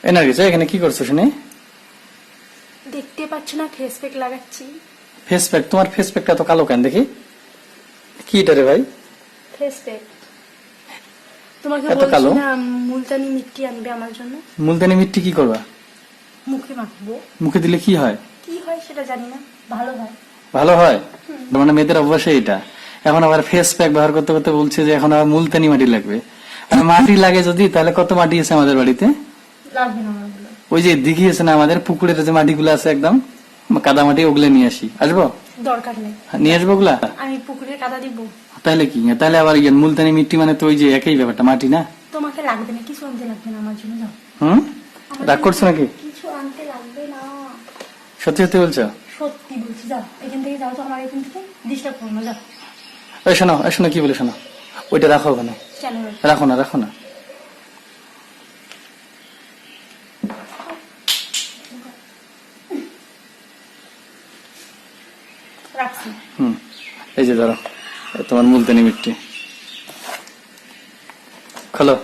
নার্গিস, এখানে কি করছো শুনি? দেখতে পাচ্ছ না ফেস প্যাক লাগাচ্ছি। Face pack? তোমার ফেস প্যাকটা তো কালো কেন দেখি? কি এটা রে ভাই? Face pack. তোমাকে এত কালো? বলছি না মুলতানি মিট্টি আনবে আমার জন্য। মুলতানি মিট্টি কি করবা? মুখে মাখবো। মুখে দিলে কি হয়? কি হয় সেটা জানি না, ভালো হয়। ভালো হয়? মানে মেয়েদের অভ্যাসে এটা। এখন আবার ফেস প্যাক ব্যবহার করতে করতে বলছে যে এখন আবার মুলতানি মাটি লাগবে। আর মাটি লাগে যদি, তাহলে কত মাটি আছে আমাদের বাড়িতে? লাগবে না আমার ওগুলো। ওই যে দেখিয়েছে না আমাদের পুকুরের যে মাটিগুলো আছে একদম কাদা মাটি, ওগুলো নিয়ে আসি। আসবো? দরকার নেই। নিয়ে আসবো ওগুলা? আমি পুকুরে কাদা দিব। তাহলে কি? তাহলে আবার মুলতানি মিট্টি মানে তো ওই যে একই ব্যাপারটা, মাটি না? তোমাকে লাগবে না, কিছু আনতে লাগবে না আমার জন্য, যাও। হুম, রাগ করছো নাকি? কিছু আনতে লাগবে না। সত্যি সত্যি বলছো? সত্যি বলছি, যাও এখান থেকে, যাও তো আমার এখান থেকে, ডিস্টার্ব করো না, যাও। ওই শোনো, শোনো কি বলে শোনো, ওইটা রাখো ওখানে। চলো রাখো না, রাখো না। রাখছি। এই যে ধরো, তোমার মুলতানি মিট্টি। খোলো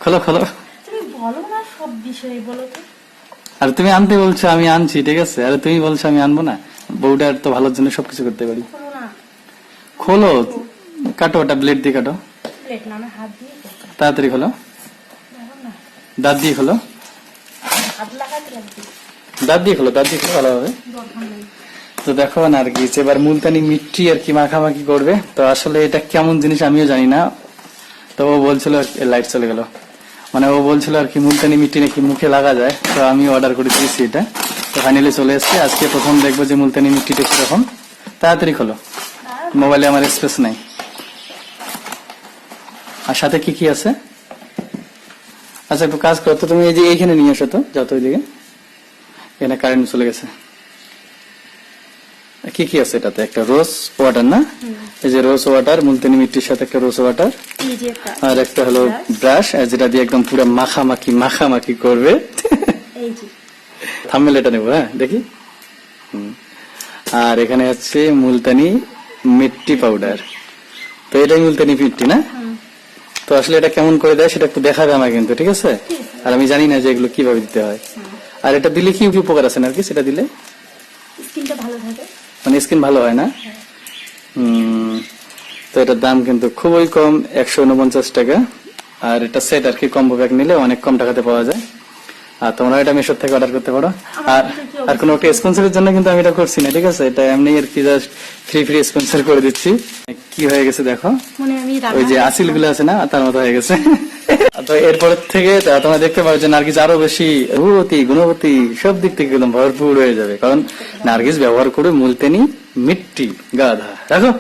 খোলো খোলো। তুমি বলো না সব বিষয়ে, বলো তো। আর তুমি আনতে বলছো, আমি আনছি, ঠিক আছে? আর তুমি বলছো আমি আনবো না? বউটার তো ভালোর জন্য সবকিছু করতে পারি। বলো না। খোলো, কাটো, ওটা ব্লেড দিয়ে কাটো। প্লেট না, আমি হাত দিয়ে করবো। তাড়াতাড়ি খোলো, বলো না। দাঁত দিয়ে খোলো, হাত লাগাতে লাগবে। দাঁত দিয়ে খোলো, দাঁত দিয়ে খোলো ভালো হবে। দরকার নেই। তো দেখো না আর কি, এবার মুলতানি মিট্টি আর কি মাখামাখি করবে। তো আসলে এটা কেমন জিনিস আমিও জানি না। তো ও বলছিল, লাইট চলে গেল, মানে ও বলছিল আর কি মুলতানি মিট্টি নাকি মুখে লাগা যায়। তো আমি অর্ডার করে দিয়েছি এটা। তো ফাইনালি চলে এসেছে। আজকে প্রথম দেখবো যে মুলতানি মিট্টিটা কিরকম। তাড়াতাড়ি খোলো, মোবাইলে আমার স্পেস নাই। আর সাথে কি কি আছে? আচ্ছা একটু কাজ করো তো, তুমি এই যে এইখানে নিয়ে আসো তো, যাও তো ওইদিকে। এখানে কারেন্ট চলে গেছে। কি কি আছে এটাতে? একটা রোজ ওয়াটার না? এই যে রোজ ওয়াটার, মুলতানি মিট্টির সাথে একটা রোজ ওয়াটার, এই যে একটা আর একটা হলো ব্রাশ, যেটা দিয়ে একদম পুরো মাখামাখি করবে। এই যে থাম্বনেল এটা নেবো, হ্যাঁ দেখি। আর এখানে আছে মুলতানি মিট্টি পাউডার। তো এটাই মুলতানি মিট্টি না? তো আসলে এটা কেমন করে দেয় সেটা একটু দেখাবে আমাকে কিন্তু, ঠিক আছে? আর আমি জানি না যে এগুলো কিভাবে দিতে হয়। আর এটা দিলে কি কি উপকার আছে আর কি? সেটা দিলে স্কিনটা ভালো থাকে, মানে স্কিন ভালো হয় না? তো এটার দাম কিন্তু খুবই কম, 149 টাকা। আর এটা সেট আর কি, কম্বো প্যাক নিলে অনেক কম টাকাতে পাওয়া যায়। আর তোমরা এটা মিশর থেকে অর্ডার করতে পারো। আর কোনো একটা স্পন্সরের জন্য কিন্তু আমি এটা করছি না, ঠিক আছে? এটা এমনি আর কি, জাস্ট ফ্রি স্পন্সর করে দিচ্ছি। কি হয়ে গেছে দেখো, মানে আমি ওই যে আসিল গুলো আছে না, তার মতো হয়ে গেছে। তো এরপর থেকে তোমরা দেখতে পাবে যে নার্গিস আরো বেশি গুণবতী সব দিক থেকে একদম ভরপুর হয়ে যাবে, কারণ নার্গিস ব্যবহার করে মুলতানি মিট্টি গাধা। রাখো।